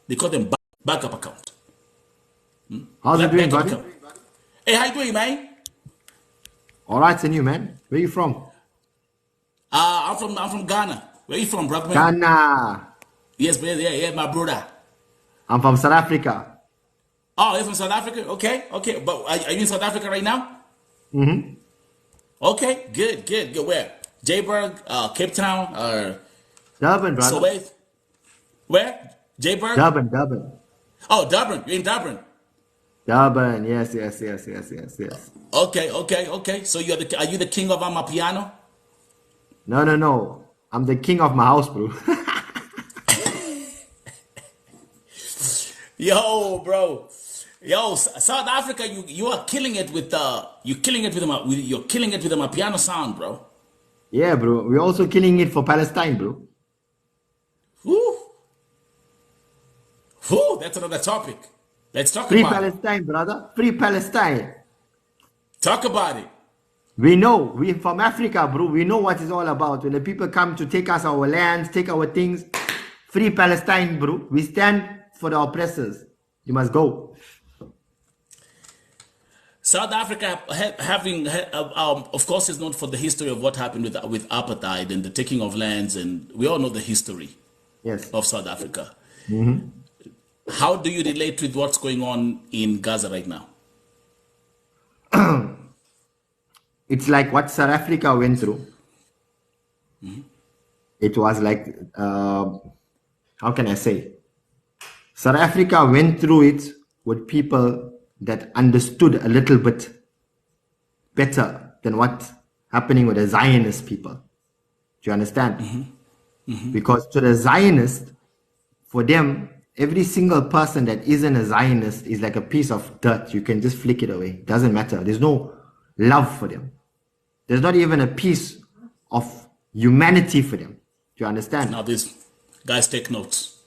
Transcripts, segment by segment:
They call them backup account. How's it doing, Backup buddy? account. Hey, how you doing, man? All right, and you, man? Where you from? I'm from Ghana. Where you from, brother man? Ghana. Yes, man. Yeah, yeah, my brother. I'm from South Africa. Oh, you're from South Africa? Okay, okay. But are you in South Africa right now? Okay, good, good, good. Where? Joburg, Cape Town, or Durban, brother. Soweto? Where? Joburg? Durban. Oh, Dublin. You're in Dublin. Durban. Yes. Okay, okay, okay. So are you the king of Amapiano? No. I'm the king of my house, bro. Yo, bro. Yo, South Africa, you are killing it with you're killing it with the Amapiano sound, bro. Yeah, bro. We're also killing it for Palestine, bro. Woo, woo. That's another topic. Let's talk Free about it. Palestine, brother. Free Palestine. Talk about it. We know. We from Africa, bro. We know what it's all about. When the people come to take us our lands, take our things. Free Palestine, bro. We stand for the oppressors. You must go. South Africa, of course, is known for the history of what happened with apartheid and the taking of lands, and we all know the history Yes. of South Africa. How do you relate with what's going on in Gaza right now? It's like what South Africa went through. It was like, how can I say? South Africa went through it with people that understood a little bit better than what's happening with the Zionist people. Do you understand? Because to the Zionist, for them, every single person that isn't a Zionist is like a piece of dirt. You can just flick it away. Doesn't matter. There's no love for them. There's not even a piece of humanity for them. Do you understand? Now, these guys take notes.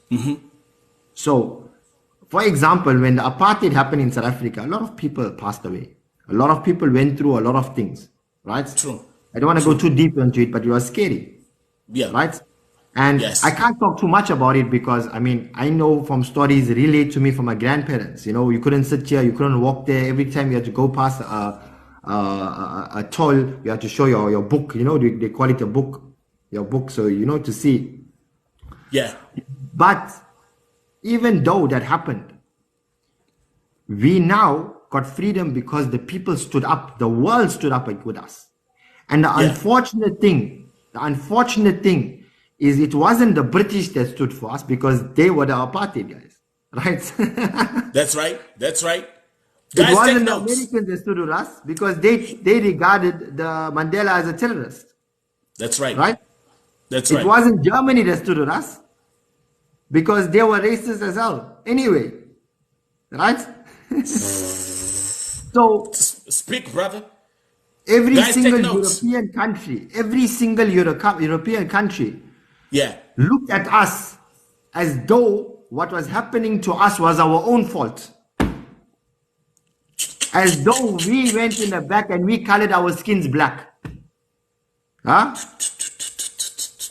So, for example, when the apartheid happened in South Africa, a lot of people passed away. A lot of people went through a lot of things, right? True. I don't want to go too deep into it, but it was scary, Yeah. right? And Yes. I can't talk too much about it because, I mean, I know from stories relayed to me from my grandparents. You know, you couldn't sit here, you couldn't walk there. Every time you had to go past a toll, you had to show your book. You know, they call it a book, your book, so you know to see. Yeah. But even though that happened, we now got freedom because the people stood up, the world stood up with us. And the Yeah. unfortunate thing is it wasn't the British that stood for us because they were the apartheid guys, right? That's right. That's right. It Guys, take wasn't the notes. Americans that stood with us because they regarded the Mandela as a terrorist, That's right. right? That's It right. wasn't Germany that stood with us because they were racist as hell. Anyway, right? So Speak, brother. every Guys, take single notes. European country Yeah. looked at us as though what was happening to us was our own fault. As though we went in the back and we colored our skins black. Huh?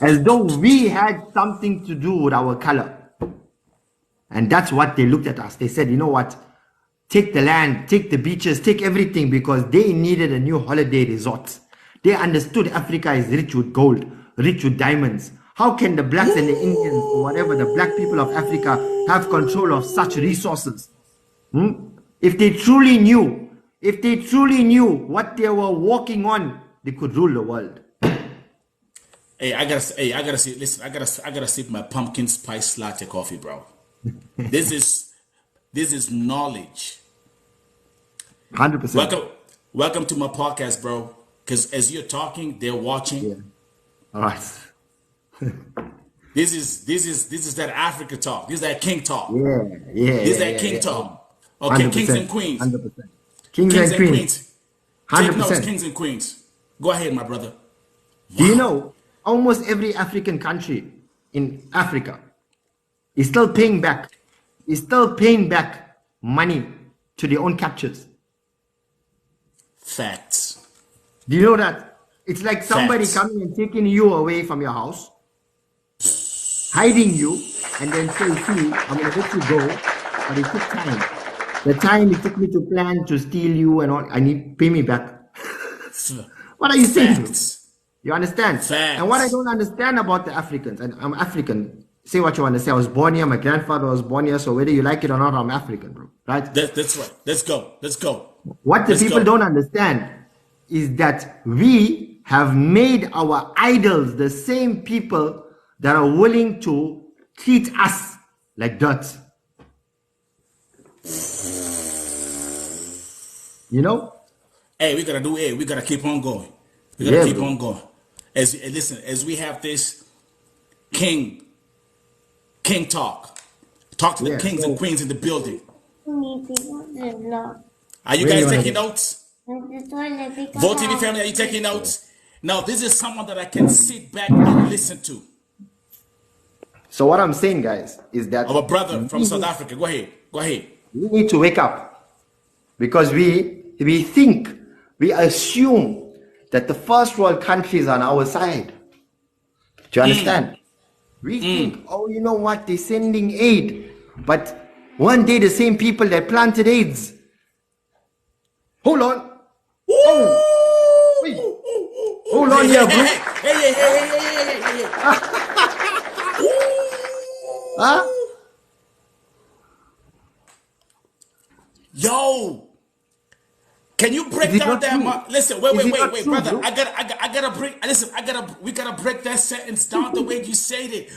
As though we had something to do with our color. And that's what they looked at us. They said, you know what? Take the land, take the beaches, take everything because they needed a new holiday resort. They understood Africa is rich with gold, rich with diamonds. How can the blacks and the Indians or whatever, the black people of Africa have control of such resources? If they truly knew what they were walking on, they could rule the world. Hey, I gotta see. Listen, I gotta sip my pumpkin spice latte coffee, bro. This is knowledge. 100%. Welcome to my podcast, bro. Because as you're talking, they're watching. Yeah. All right. This is that Africa talk. This is that king talk. Yeah. This is that king talk. Okay, kings and queens. 100%. Kings Kings and and queens. queens. Take notes, 100%. kings and queens. Go ahead, my brother. Do you know almost every African country in Africa is still paying back money to their own captures? Facts. Do you know that? It's like somebody Facts. coming and taking you away from your house hiding you, and then say, see, I'm going to let you go, but it took time. The time it took me to plan to steal you and all, I need pay me back. What are you saying, bro? Facts. You understand? And what I Facts. don't understand about the Africans, and I'm African, say what you want to say. I was born here, my grandfather was born here, so whether you like it or not, I'm African, bro. Right? That's right. Let's go. Let's go. What the Let's people go. don't understand is that we have made our idols the same people that are willing to treat us like dirt. You know? Hey, we gotta keep on going. We gotta Yeah, keep bro. on going. Listen, as we have this king talk to the Yeah. kings and So queens in the building. Are you where do you guys want to taking go? notes? Vote TV family, are you taking notes? Now, this is someone that I can sit back and listen to. So what I'm saying, guys, is that Our brother from South we Africa. Go ahead. Go ahead. need to wake up because we think, we assume that the first world countries are on our side. Do you understand? We think, oh, you know what? They're sending aid. But one day the same people that planted AIDS. Hold on. Oh, wait. Hold on here, bro. Hey. Huh? Yo, can you break Is it down not that? true? Listen, Is it not wait, true, brother. bro? I gotta break. Listen, we gotta break that sentence down the way you said it.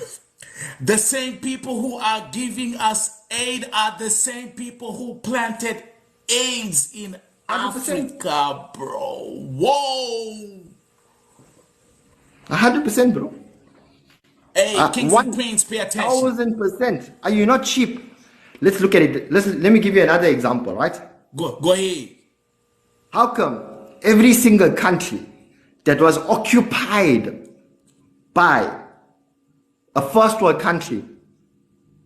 The same people who are giving us aid are the same people who planted AIDS in 100%. Africa, bro. Whoa. 100%, bro. Hey, kings and queens, pay attention. 1000%. Are you not cheap? Let's look at it. Let me give you another example, right? Go ahead. How come every single country that was occupied by a first world country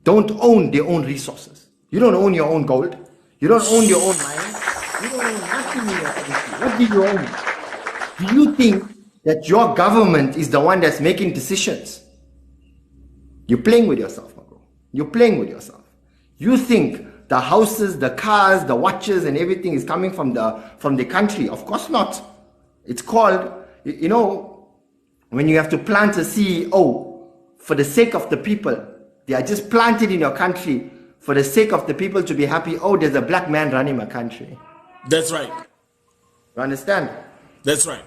don't own their own resources? You don't own your own gold. You don't own your own mines. You don't own nothing in your country. What do you own? Do you think that your government is the one that's making decisions? You're playing with yourself, my bro. You're playing with yourself. You think the houses, the cars, the watches, and everything is coming from the country? Of course not. It's called, you know, when you have to plant a CEO for the sake of the people. They are just planted in your country for the sake of the people to be happy. Oh, there's a black man running my country. That's right. You understand? That's right.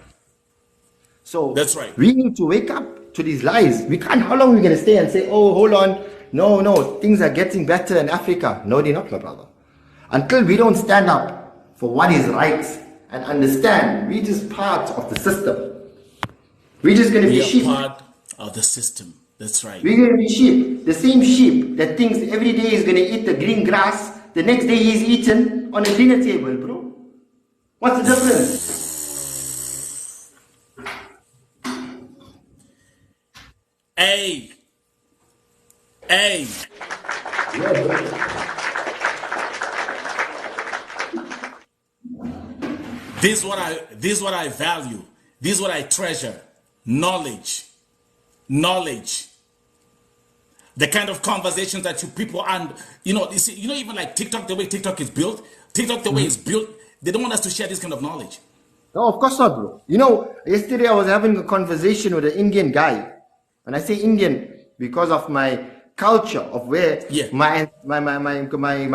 So That's right. we need to wake up to these lies. We can't. How long are we going to stay and say, oh, hold on. No, things are getting better in Africa. No, they're not, my brother. Until we don't stand up for what is right and understand, we're just part of the system. We're just going to be We sheep. are part of the system. That's right. We're going to be sheep. The same sheep that thinks every day is going to eat the green grass, the next day he's eaten on a dinner table, bro. What's the difference? Hey. This is what I value. This is what I treasure. Knowledge. The kind of conversations that you people and you see, even like TikTok, the way TikTok is built, the way it's built, they don't want us to share this kind of knowledge. No, of course not, bro. You know, yesterday I was having a conversation with an Indian guy. And I say Indian because of my culture of where my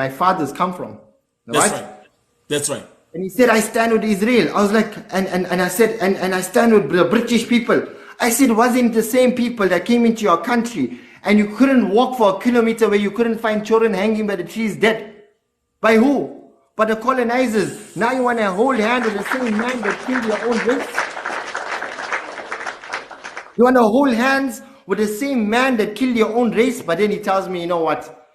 fathers come from. That's right. And he said, I stand with Israel. I was like, and I said, and I stand with the British people. I said, wasn't the same people that came into your country and you couldn't walk for a kilometer where you couldn't find children hanging by the trees dead? By who? By the colonizers. Now you want to hold hand with the same man that killed your own race? You want to hold hands with the same man that killed your own race? But then he tells me, you know what?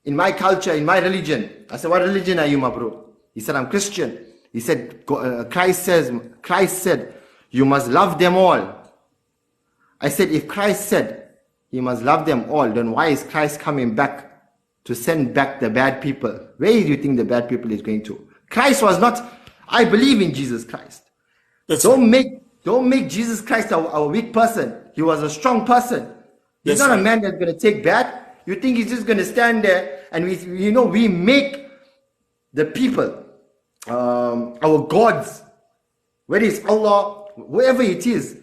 In my culture, in my religion. I said, what religion are you, my bro? He said, I'm Christian. He said, Christ said, you must love them all. I said, if Christ said he must love them all, then why is Christ coming back to send back the bad people? Where do you think the bad people is going to? Christ was not, I believe in Jesus Christ. Don't make Jesus Christ a weak person. He was a strong person. He's That's not a right. man that's going to take back. You think he's just going to stand there and we make the people, our gods, whether it's Allah, whoever it is,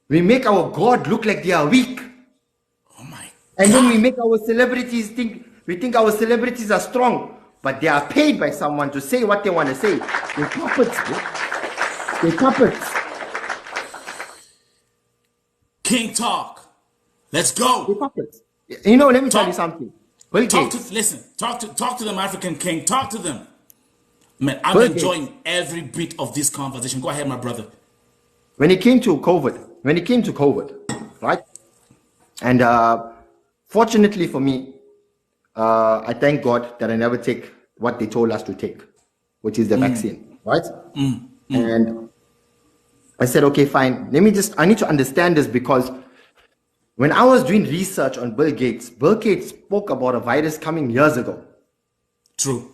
we make our God look like they are weak. Oh my And then we God. make our celebrities we think our celebrities are strong, but they are paid by someone to say what they want to say. They're puppets, bro. They're puppets. King talk. Let's They're go. puppets. Let me tell you Talk. something. Bill Gates. Listen. Talk to them, African King. Talk to them. Man, I'm Bill Gates. enjoying every bit of this conversation. Go ahead, my brother. When it came to COVID, right? And fortunately for me, I thank God that I never take what they told us to take, which is the vaccine, right? And I said, okay, fine. I need to understand this, because when I was doing research on Bill Gates spoke about a virus coming years ago. True.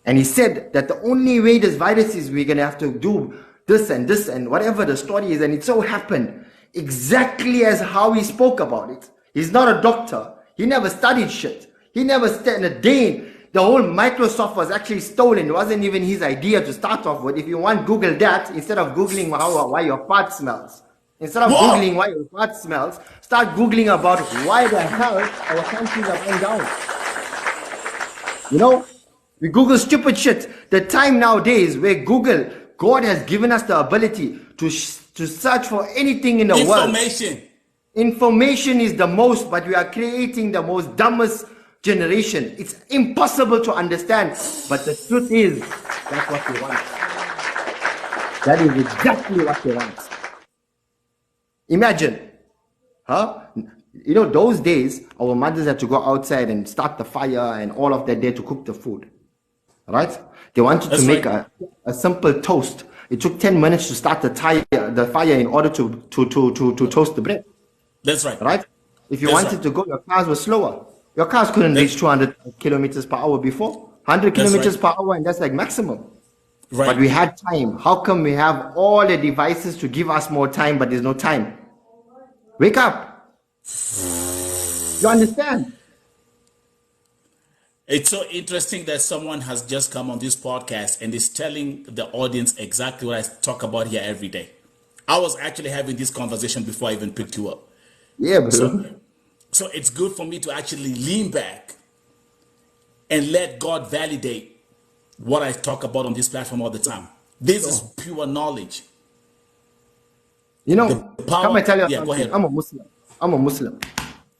And he said that the only way this virus is, we're going to have to do this and whatever the story is. And it so happened exactly as how he spoke about it. He's not a doctor. He never studied shit. He never spent a day. The whole Microsoft was actually stolen. It wasn't even his idea to start off with. If you want, Google that instead of Googling why your fart smells. Instead of Googling why your fart smells, start Googling about why the hell our countries are going down. We Google stupid shit. The time nowadays where God has given us the ability to search for anything in the world. Information is the most, but we are creating the most dumbest generation. It's impossible to understand, but the truth is, that's what they want. That is exactly what they want. Imagine, those days, our mothers had to go outside and start the fire and all of that there to cook the food. Right? They wanted to make a simple toast. It took 10 minutes to start the fire in order to toast the bread. That's right. Right? If you wanted to go, your cars were slower. Your cars couldn't reach 200 kilometers per hour before. 100 kilometers per hour, and that's like maximum. Right. But we had time. How come we have all the devices to give us more time, but there's no time? Wake up. You understand? It's so interesting that someone has just come on this podcast and is telling the audience exactly what I talk about here every day. I was actually having this conversation before I even picked you up. Yeah, bro. So it's good for me to actually lean back and let God validate what I talk about on this platform all the time. This is pure knowledge. Come I tell you something. Go ahead. I'm a Muslim.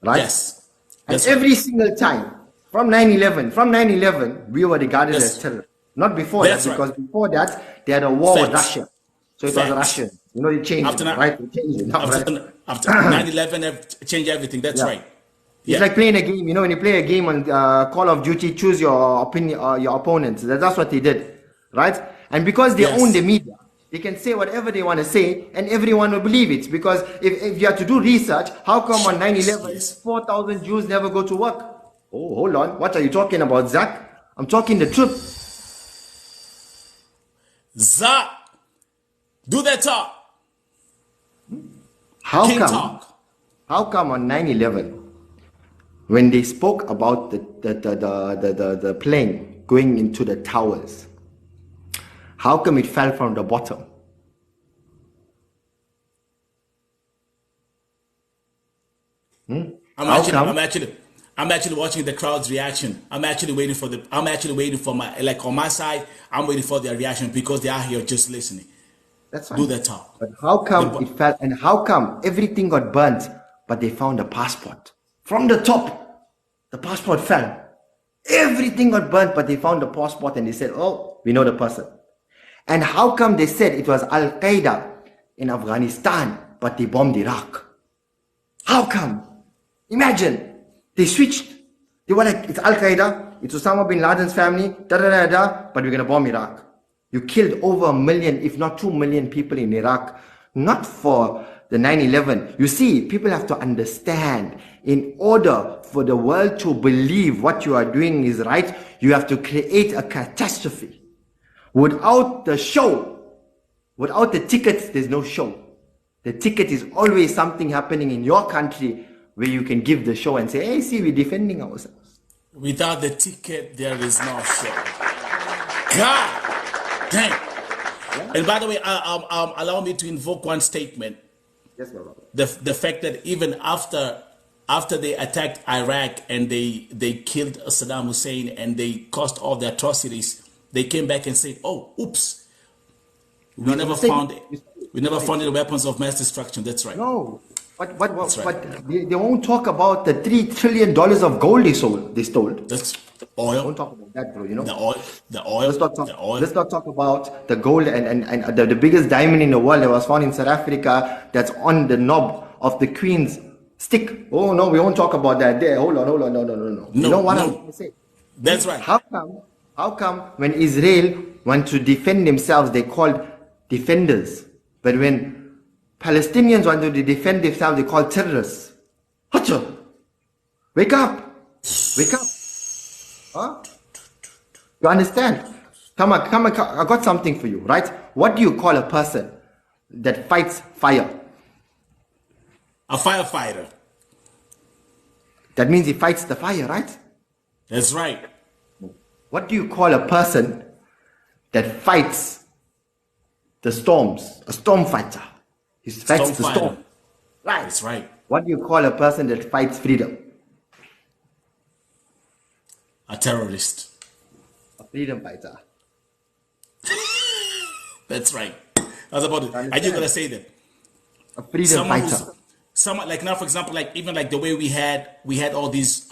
Right? Yes. And every single time, from 9/11, we were regarded as terrorists. Not before that, because before that, they had a war with Russia. So it was Russian. They changed it, right? They changed it. After 9/11, changed everything. That's right. It's like playing a game. When you play a game on Call of Duty, choose your opinion, your opponents. That's what they did, right? And because they own the media, they can say whatever they want to say, and everyone will believe it. Because if you have to do research, how come on 9/11, 4,000 Jews never go to work? Oh, hold on. What are you talking about, Zach? I'm talking the truth. Zach, do that talk. How come on 9/11, when they spoke about the plane going into the towers, how come it fell from the bottom? I'm actually watching the crowd's reaction. I'm actually waiting for my, like on my side, I'm waiting for their reaction because they are here just listening. That's fine. Do that talk. But how come it fell, and how come everything got burnt, but they found a passport? From the top, the passport fell. Everything got burnt, but they found the passport and they said, oh, we know the person. And how come they said it was Al-Qaeda in Afghanistan, but they bombed Iraq? How come? Imagine. They switched. They were like, it's Al-Qaeda, it's Osama bin Laden's family, but we're going to bomb Iraq. You killed over 1 million, if not 2 million people in Iraq, not for the 9/11. You see, people have to understand, in order for the world to believe what you are doing is right, you have to create a catastrophe. Without the show, without the tickets, there's no show. The ticket is always something happening in your country where you can give the show and say, hey, see, we're defending ourselves. Without the ticket, there is no show. God damn. Yeah. And by the way, allow me to invoke one statement. Yes, brother. The fact that even after they attacked Iraq and they killed Saddam Hussein and they caused all the atrocities, they came back and said, "Oh, oops, we never found the weapons of mass destruction." That's right. No, but they won't talk about the $3 trillion of gold they stole. That's oil. Don't talk about that, bro. You know the oil. Let's not talk about the gold and the biggest diamond in the world that was found in South Africa. That's on the knob of the Queen's stick. Oh no, we won't talk about that. There, hold on, no. You know what I'm going to say? That's right. How come when Israel want to defend themselves, they called defenders, but when Palestinians want to defend themselves, they call terrorists? Hacha, wake up, huh? You understand? Come on, I got something for you, right? What do you call a person that fights fire? A firefighter. That means he fights the fire, right? That's right. What do you call a person that fights the storms? A storm fighter. He fights the storm. Right. That's right. What do you call a person that fights freedom? A terrorist. A freedom fighter. That's right. I was about to. Are you gonna say that? A freedom fighter. Someone like now, for example, like even like the way we had all these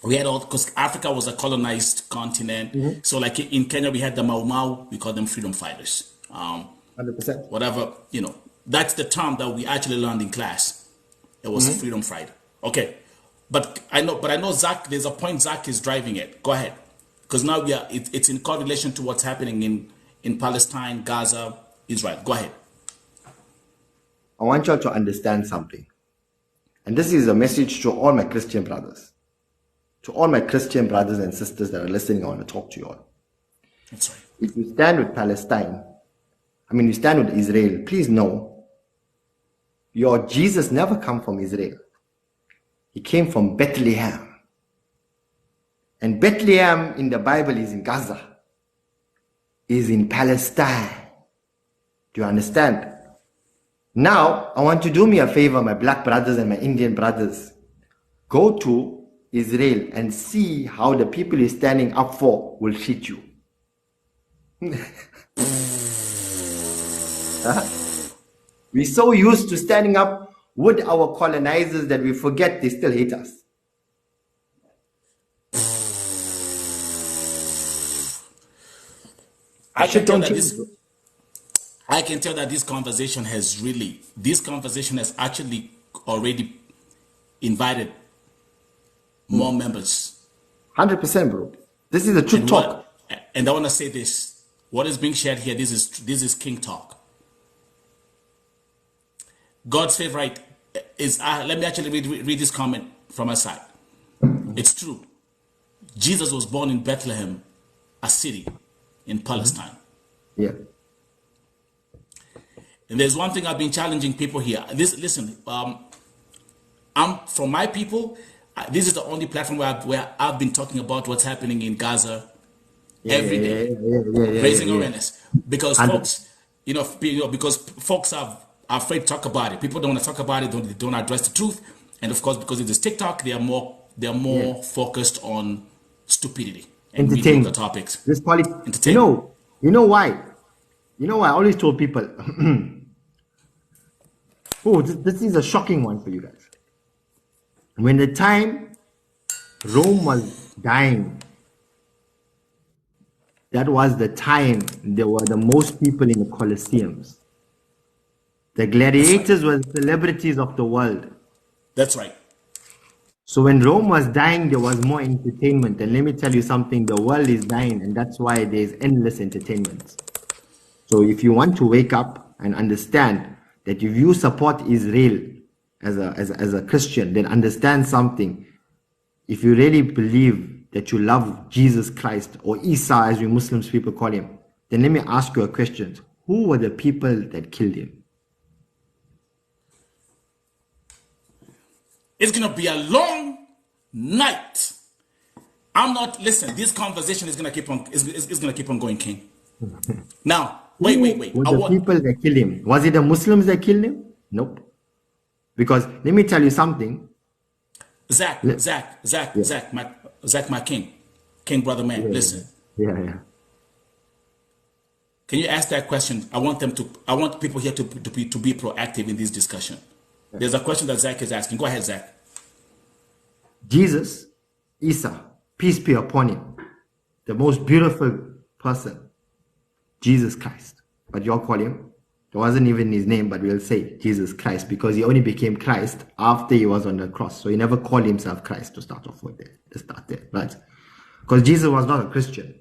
because Africa was a colonized continent. Mm-hmm. So like in Kenya we had the Mau Mau, we call them freedom fighters. 100%. Whatever, that's the term that we actually learned in class. It was a freedom fighter. Okay. But I know Zach, there's a point Zach is driving it. Go ahead. Because now it's in correlation to what's happening in Palestine, Gaza, Israel. Go ahead. I want y'all to understand something. And this is a message to all my Christian brothers. To all my Christian brothers and sisters that are listening, I want to talk to you all. That's right. If you stand with Palestine, you stand with Israel, please know, your Jesus never come from Israel. He came from Bethlehem. And Bethlehem in the Bible is in Gaza. Is in Palestine. Do you understand? Now, I want you to do me a favor, my black brothers and my Indian brothers. Go to Israel and see how the people you're standing up for will treat you. We're so used to standing up with our colonizers that we forget they still hate us. I can tell that this conversation has actually already invited more members. 100%, bro. This is a true talk. And I want to say this. What is being shared here, this is King Talk. God's favorite is, let me actually read this comment from my side. It's true. Jesus was born in Bethlehem, a city in Palestine. Yeah. And there's one thing I've been challenging people here. Listen, I'm from my people. This is the only platform where I've been talking about what's happening in Gaza every day, raising awareness. Because folks, because folks are afraid to talk about it. People don't want to talk about it. They don't address the truth. And of course, because it is TikTok, they are more focused on stupidity and mediocre topics. This entertainment. You know why? I always told people. This is a shocking one for you guys. When the time Rome was dying, that was the time there were the most people in the Colosseums. The gladiators were celebrities of the world. That's right. So when Rome was dying, there was more entertainment. And let me tell you something, the world is dying, and that's why there's endless entertainment. So if you want to wake up and understand that if you support Israel as a Christian, then understand something. If you really believe that you love Jesus Christ, or Isa as we Muslims people call him, then let me ask you a question. Who were the people that killed him? It's going to be a long night. I'm not, listen, this conversation is going to keep on, is going to keep on going, King. Now, wait. Was the people that killed him? Was it the Muslims that killed him? Nope. Because let me tell you something. Zach, my king, brother man, listen. Yeah. Can you ask that question? I want people here to be proactive in this discussion. There's a question that Zach is asking. Go ahead, Zach. Jesus, Isa, peace be upon him, the most beautiful person, Jesus Christ. But you all call him, it wasn't even his name, but we'll say Jesus Christ because he only became Christ after he was on the cross. So he never called himself Christ to start off with there. To start there, right? Because Jesus was not a Christian.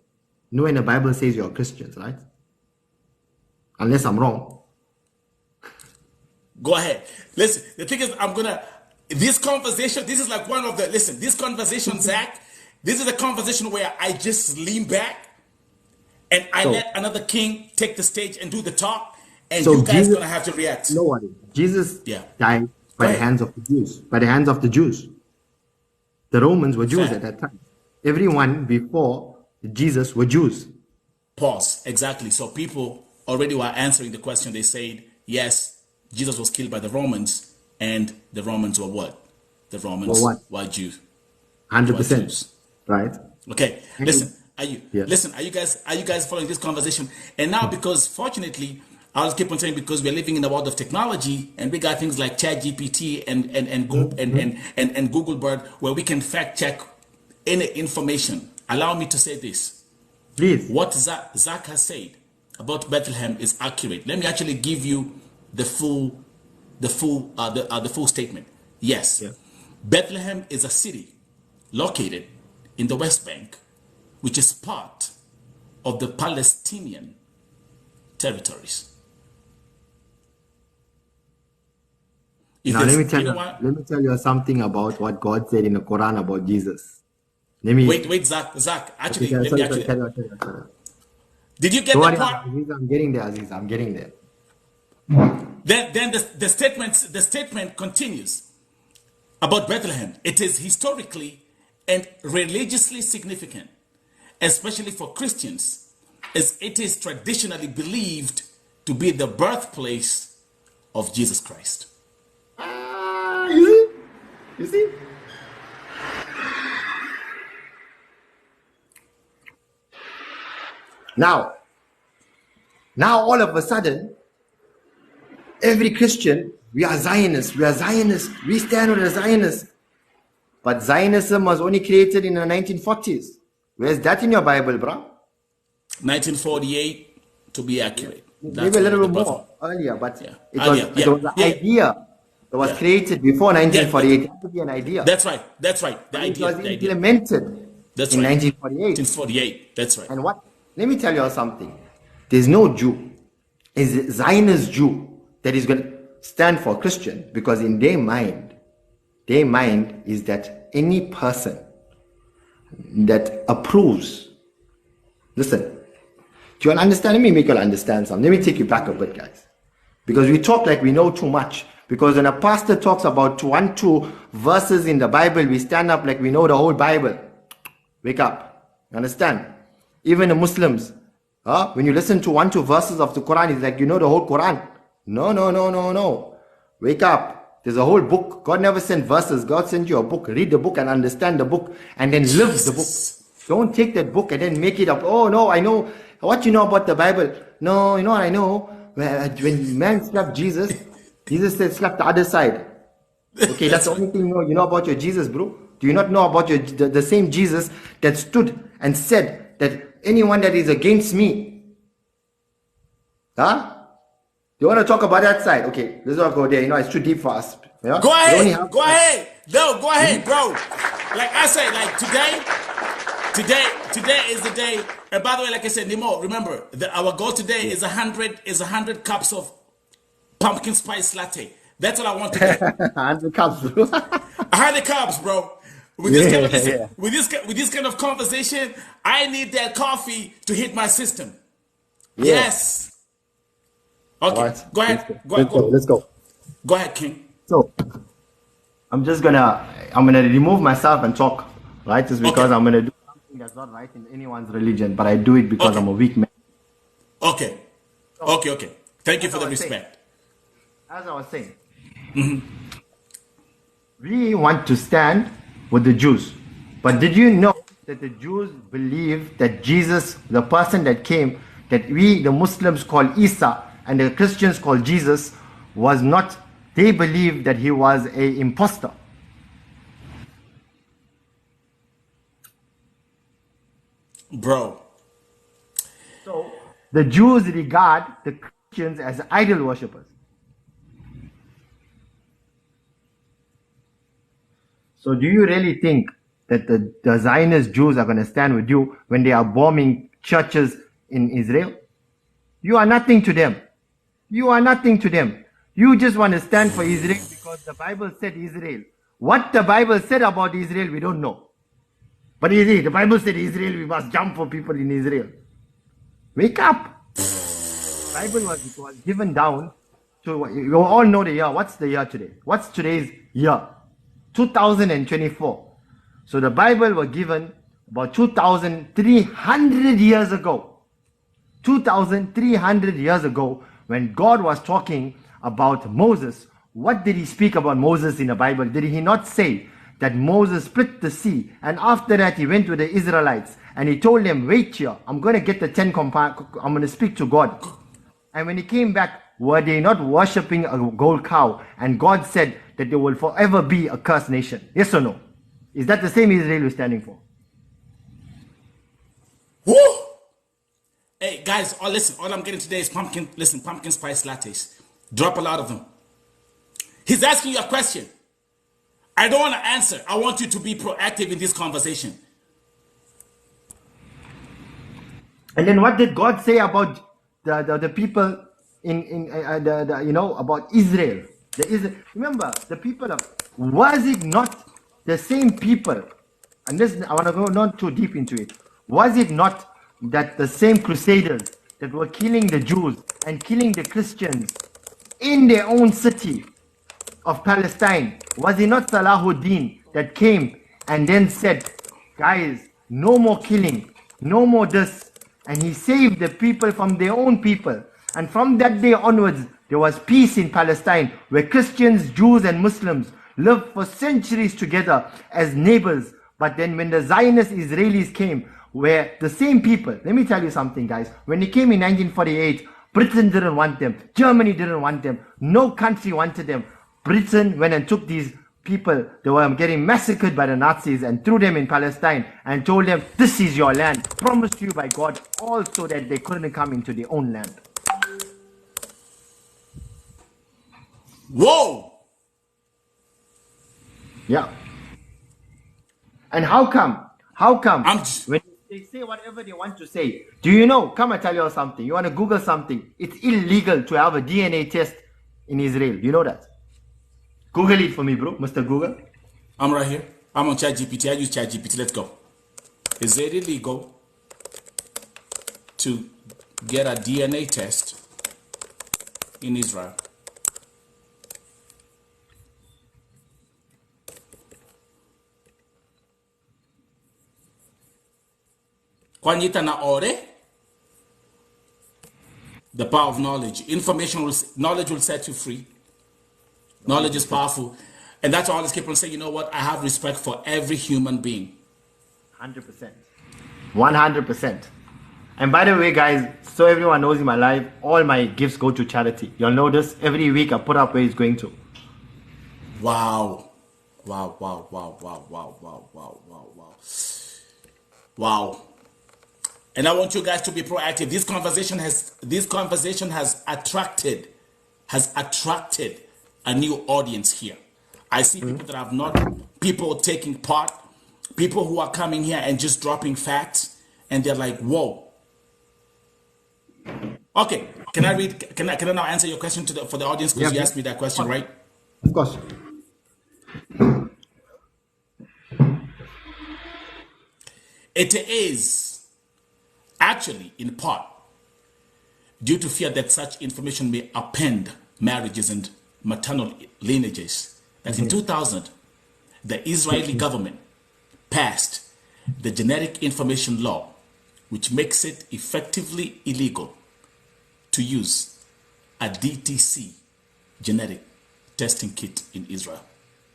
No, in the Bible says you're Christians, right? Unless I'm wrong. Go ahead. Listen, the thing is, this conversation, this is like one of the, listen, this conversation, Zach, this is a conversation where I just lean back and I let another king take the stage and do the talk, and you guys are going to have to react. No worry. Jesus died by the hands of the Jews. By the hands of the Jews. The Romans were Jews at that time. Everyone before Jesus were Jews. Pause. Exactly. So people already were answering the question. They said, yes, Jesus was killed by the Romans, and the Romans were what? The Romans were Jews. 100%. Right. Okay. Listen. Are you guys following this conversation? And now, because fortunately, I'll keep on saying, because we're living in the world of technology, and we got things like ChatGPT and Google Bird, where we can fact check any information. Allow me to say this. Please. What Zach has said about Bethlehem is accurate. Let me actually give you the full statement. Yes. Yeah. Bethlehem is a city located in the West Bank, which is part of the Palestinian territories. Now let me tell you something about what God said in the Quran about Jesus. Wait, Zach. Actually, let me actually. Did you get that part? I'm getting there, Aziz. I'm getting there. Then the statement continues about Bethlehem. It is historically and religiously significant, especially for Christians, as it is traditionally believed to be the birthplace of Jesus Christ. You see? Now all of a sudden, every Christian, we are Zionists, we stand with the Zionists. But Zionism was only created in the 1940s. Where's that in your Bible, bro? 1948, to be accurate. Maybe a little bit more earlier, but it was an idea that was created before 1948. It had to be an idea. That's right. The idea. It was implemented in 1948. That's right. And what? Let me tell you something. There's no Jew, is a Zionist Jew, that is going to stand for Christian, because in their mind is that any person that approves. Listen, do you all understand? Let me make you all understand something. Let me take you back a bit, guys. Because we talk like we know too much. Because when a pastor talks about 2 verses in the Bible, we stand up like we know the whole Bible. Wake up. You understand? Even the Muslims, when you listen to 2 verses of the Quran, it's like you know the whole Quran. No. Wake up. There's a whole book. God never sent verses. God sent you a book. Read the book and understand the book, and then live the book. Don't take that book and then make it up. Oh no, I know. What you know about the Bible? No, you know what I know? When man slapped Jesus, Jesus said slap the other side. Okay, that's the only thing you know about your Jesus, bro. Do you not know about the same Jesus that stood and said that anyone that is against me, you want to talk about that side? Okay, let's not go there. You know, it's too deep for us. You know? Go ahead. Go ahead. No, go ahead, bro. Like I said, like today is the day. And by the way, like I said, Nemo, remember that our goal today is 100 cups of pumpkin spice latte. That's what I want to get. 100 cups, bro. 100 cups, bro. With this kind of conversation, I need that coffee to hit my system. Yeah. Yes. Okay. Right. Go ahead. Let's go. Go ahead, King. So, I'm gonna remove myself and talk, right? Just because Okay. I'm gonna do something that's not right in anyone's religion, but I do it because Okay. I'm a weak man. Okay. So, Okay. Okay. Thank you as for I the was saying, respect. we want to stand with the Jews. But did you know that the Jews believe that Jesus, the person that came, that we, the Muslims, call Isa, and the Christians call Jesus, was not, they believe that he was a impostor. Bro. So the Jews regard the Christians as idol worshippers. So do you really think that the Zionist Jews are going to stand with you when they are bombing churches in Israel? You are nothing to them. You are nothing to them. You just want to stand for Israel because the Bible said Israel. What the Bible said about Israel, we don't know. But the Bible said Israel, we must jump for people in Israel. Wake up. The Bible was given down to, you all know the year. What's the year today? What's today's year? 2024. So the Bible was given about 2,300 years ago. 2,300 years ago, when God was talking about Moses, what did he speak about Moses in the Bible? Did he not say that Moses split the sea, and after that he went to the Israelites and he told them, wait here, I'm going to get the I'm going to speak to God. And when he came back, were they not worshipping a gold cow? And God said that they will forever be a cursed nation. Yes or no? Is that the same Israel you're standing for? Woo! Hey guys, oh listen, all I'm getting today is pumpkin spice lattes. Drop a lot of them. He's asking you a question. I don't want to answer. I want you to be proactive in this conversation. And then what did God say about the people about Israel? Remember, the people of, was it not the same people? And this, I want to go not too deep into it. Was it not that the same crusaders that were killing the Jews and killing the Christians in their own city of Palestine? Was it not Salahuddin that came and then said, guys, no more killing, no more this? And he saved the people from their own people. And from that day onwards, there was peace in Palestine, where Christians, Jews, and Muslims lived for centuries together as neighbors. But then when the Zionist Israelis came, where the same people, let me tell you something, guys, when they came in 1948, Britain didn't want them, Germany didn't want them, no country wanted them. Britain went and took these people, they were getting massacred by the Nazis, and threw them in Palestine and told them, this is your land, promised you by God, also that they couldn't come into their own land. Whoa! Yeah. And how come I'm when they say whatever they want to say, do you know, come I tell you something, you want to Google something, it's illegal to have a DNA test in Israel. Do you know that? Google it for me, bro. Mr. Google. I'm right here. I'm on ChatGPT. I use ChatGPT. Let's go. Is it illegal to get a DNA test in Israel? Kwanyita na ore? The power of knowledge. Knowledge will set you free. Knowledge is powerful. And that's why I always keep on saying, you know what? I have respect for every human being. 100%. 100%. And by the way, guys, so everyone knows in my life, all my gifts go to charity. You'll notice every week I put up where it's going to. Wow. Wow, wow, wow, wow, wow, wow, wow, wow, wow. Wow. And I want you guys to be proactive. This conversation has attracted a new audience here. I see people that have not, people taking part, people who are coming here and just dropping facts, and they're like, whoa. Okay, can I now answer your question for the audience, because you asked me that question, right? Of course. It is actually in part due to fear that such information may upend marriages and maternal lineages, that in 2000 the Israeli government passed the Genetic Information Law, which makes it effectively illegal to use a DTC genetic testing kit in Israel.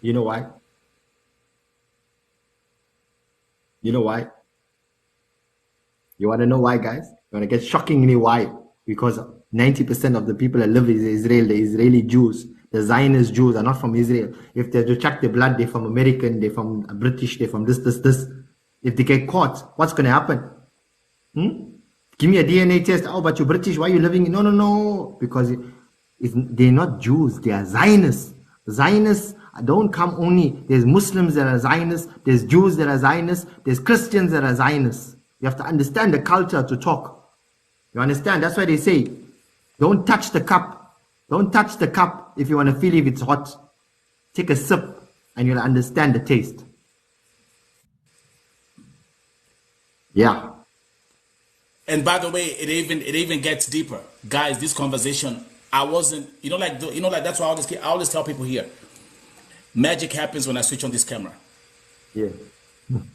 You know why? You know why? You want to know why, guys? You want to get shockingly why? Because 90% of the people that live in Israel, the Israeli Jews, the Zionist Jews are not from Israel. If they check their blood, they're from American, they're from British, they're from this. If they get caught, what's going to happen? Give me a DNA test. Oh, but you're British. Why are you living? No. Because they're not Jews. They are Zionists. Zionists don't come only. There's Muslims that are Zionists. There's Jews that are Zionists. There's Christians that are Zionists. You have to understand the culture to talk. You understand? That's why they say, don't touch the cup. Don't touch the cup if you want to feel if it's hot. Take a sip and you'll understand the taste. Yeah. And by the way, it even gets deeper, guys. This conversation, I wasn't, that's why I always tell people here, magic happens when I switch on this camera. Yeah.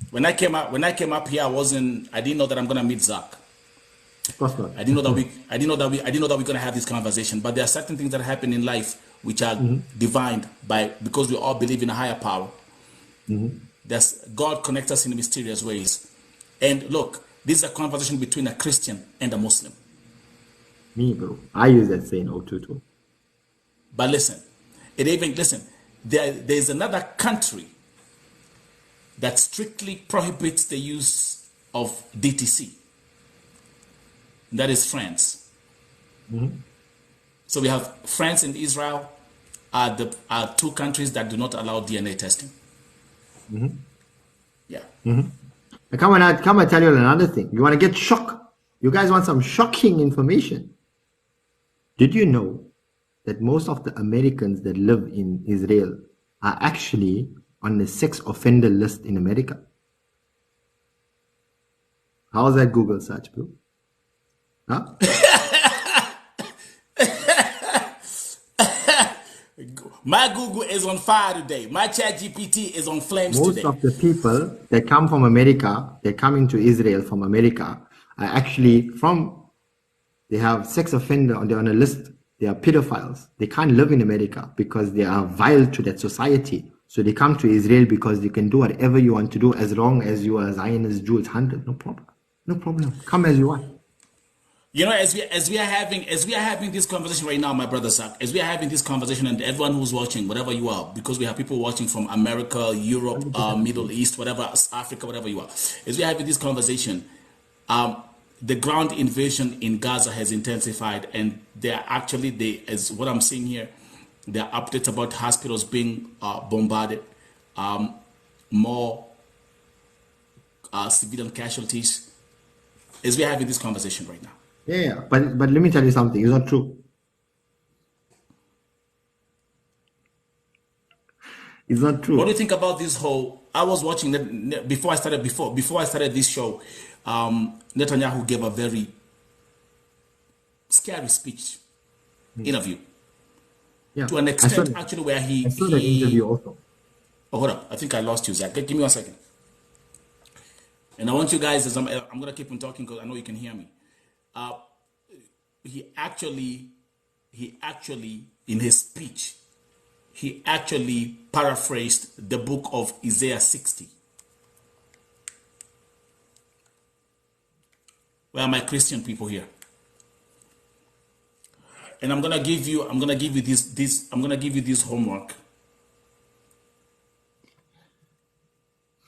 When I came up here, I didn't know that I'm gonna meet Zach. Of course not. I didn't know that we're gonna have this conversation. But there are certain things that happen in life which are divined because we all believe in a higher power. God connects us in mysterious ways. And look, this is a conversation between a Christian and a Muslim. Me, bro. I use that saying 022. But listen, there's another country that strictly prohibits the use of DTC. That is France. So we have France and Israel are two countries that do not allow DNA testing. Yeah. Come and tell you another thing. You want to get shocked? You guys want some shocking information? Did you know that most of the Americans that live in Israel are actually on the sex offender list in America? How's that Google search, bro? Huh? My Google is on fire today. My ChatGPT is on flames today. Most of the people that come from America, they come into Israel from America, are actually they have sex offender, they're on a list. They are pedophiles. They can't live in America because they are vile to that society. So they come to Israel because you can do whatever you want to do as long as you are a Zionist Jew. It's 100, no problem. No problem. Come as you are. You know, as we are having this conversation right now, my brother Zach, as we are having this conversation, and everyone who's watching, whatever you are, because we have people watching from America, Europe, Middle East, whatever, Africa, whatever you are, as we are having this conversation, the ground invasion in Gaza has intensified, and as what I'm seeing here, there are updates about hospitals being bombarded, more civilian casualties, as we are having this conversation right now. Yeah, but let me tell you something. It's not true. It's not true. What do you think about this whole? I was watching that before I started this show. Netanyahu gave a very scary speech interview. Yeah, to an extent, actually, where I saw that interview also. Oh, hold up! I think I lost you, Zach. Give me 1 second. And I want you guys, as I'm going to keep on talking because I know you can hear me. He actually, in his speech, he actually paraphrased the book of Isaiah 60. Where are my Christian people here? And I'm gonna give you this homework.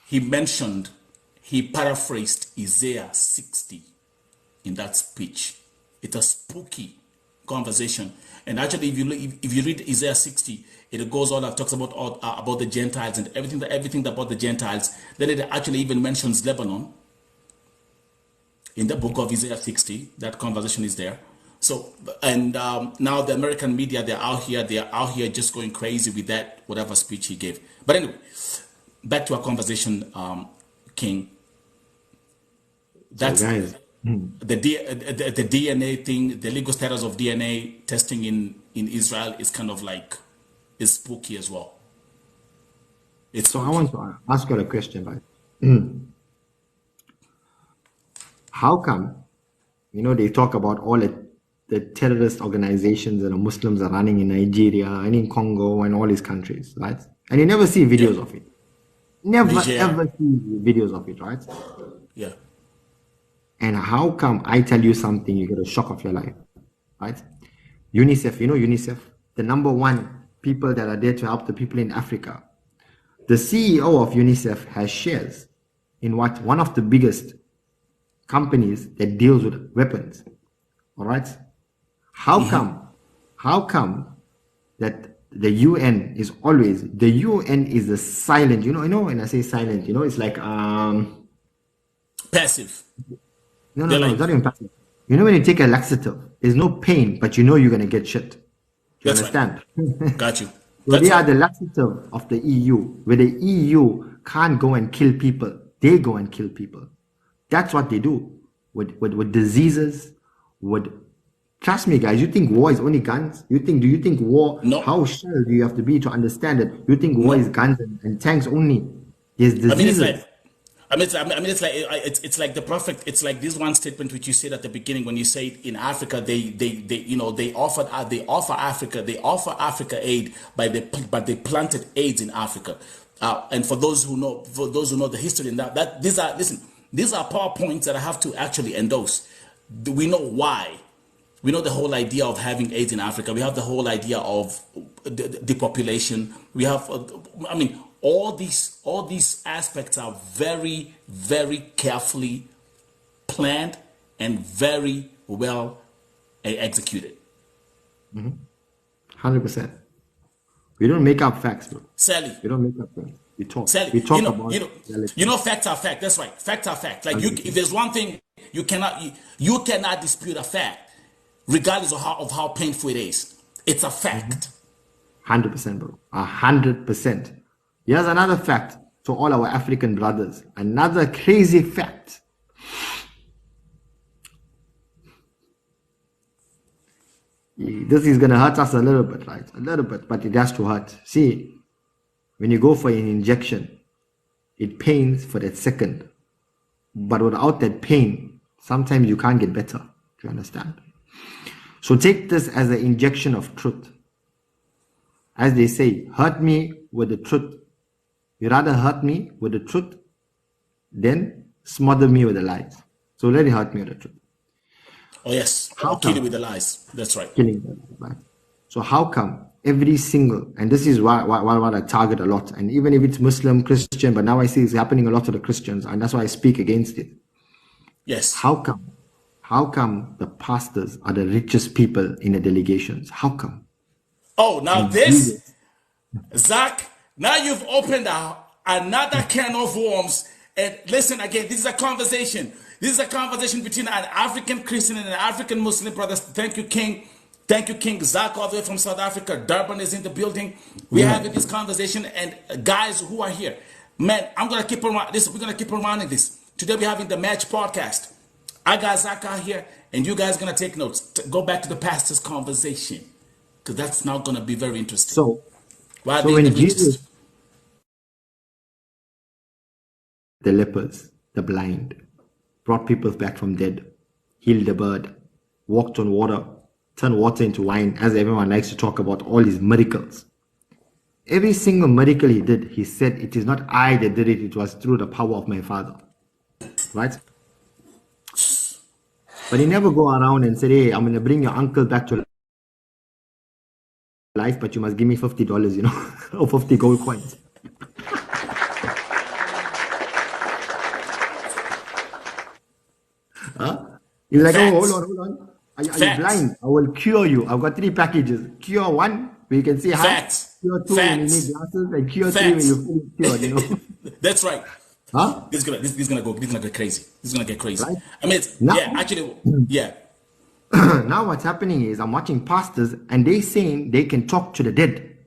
He paraphrased Isaiah 60 in that speech. It's a spooky conversation. And actually, if you read Isaiah 60, it goes on and talks about the Gentiles and everything about the Gentiles. Then it actually even mentions Lebanon in the book of Isaiah 60. That conversation is there. So, and now the American media, they are out here just going crazy with that, whatever speech he gave. But anyway, back to our conversation, King. That's the DNA thing, the legal status of DNA testing in Israel is kind of like, is spooky as well. It's So I funky. want to ask you a question, right? How come, they talk about all the terrorist organizations that the Muslims are running in Nigeria and in Congo and all these countries, right? And you never see Yeah. videos of it. Never Niger. ever see videos of it, right? Yeah. And how come I tell you something, you get a shock of your life, right? UNICEF, UNICEF, the number one people that are there to help the people in Africa. The CEO of UNICEF has shares in what? One of the biggest companies that deals with weapons. All right. How come? How come that the UN is always the UN is the silent? When I say silent, it's like Passive. no, no, They're no, it's like, not even passive. When you take a laxative, there's no pain, but you're gonna get shit. Do you that's right. understand? Got you. So That's they are right. the laxative of the EU, where the EU can't go and kill people. They go and kill people. That's what they do with diseases, with trust me guys, you think war is only guns? Do you think war, No. how sure do you have to be to understand it? You think war is No. guns and tanks only? There's I mean, it's like, diseases. it's like the perfect. It's like this one statement which you said at the beginning when you say in Africa they offer Africa aid but they planted AIDS in Africa. And for those who know the history and that these are PowerPoints that I have to actually endorse. We know why. We know the whole idea of having AIDS in Africa. We have the whole idea of depopulation. We have, all these aspects are very, very carefully planned and very well executed. 100%. We don't make up facts, bro. Sally, We don't make up facts. We talk. Sally, We talk about reality. facts are fact. That's right. Facts are fact. Like if there's one thing you cannot dispute a fact, regardless of how painful it is. It's a fact. 100%, bro. 100%. Here's another fact to all our African brothers. Another crazy fact. This is going to hurt us a little bit, right? A little bit, but it has to hurt. See, when you go for an injection, it pains for that second. But without that pain, sometimes you can't get better. Do you understand? So take this as an injection of truth. As they say, hurt me with the truth. You rather hurt me with the truth than smother me with the lies. So let it hurt me with the truth. Oh yes, How or kill you come? with the lies. That's right. Killing them, right? So how come every single, and this is what I target a lot, and even if it's Muslim, Christian, but now I see it's happening a lot to the Christians, and that's why I speak against it. Yes. How come the pastors are the richest people in the delegations? How come? Oh, now And this, Zach, now you've opened another can of worms. And listen again, this is a conversation. This is a conversation between an African Christian and an African Muslim brothers. Thank you, King. Thank you, King. Zach, all the way from South Africa. Durban is in the building. We're yeah, having this conversation. And guys who are here, man, I'm going to keep around this. We're going to keep reminding this. Today we're having the Match podcast. I got Zach out here, and you guys going to take notes. Go back to the pastor's conversation, because that's now going to be very interesting. so Why are so they the when Jesus, richest? the lepers, the blind, brought people back from dead, healed the bird, walked on water, turned water into wine, as everyone likes to talk about all these miracles. Every single miracle he did, he said, it is not I that did it, it was through the power of my Father. Right? But he never go around and said, hey, I'm going to bring your uncle back to life, but you must give me $50, or 50 gold coins. Huh? He's like, oh, Facts. hold on. Are you Facts. blind? I will cure you. I've got 3 packages. Cure 1, where you can see hi. Facts. Cure 2, when you need Facts. glasses. And cure 3, when Facts. you're fully cured. That's right. Huh? This is gonna get crazy. This is gonna get crazy. Right? I mean, Now, yeah. now what's happening is I'm watching pastors and they saying they can talk to the dead.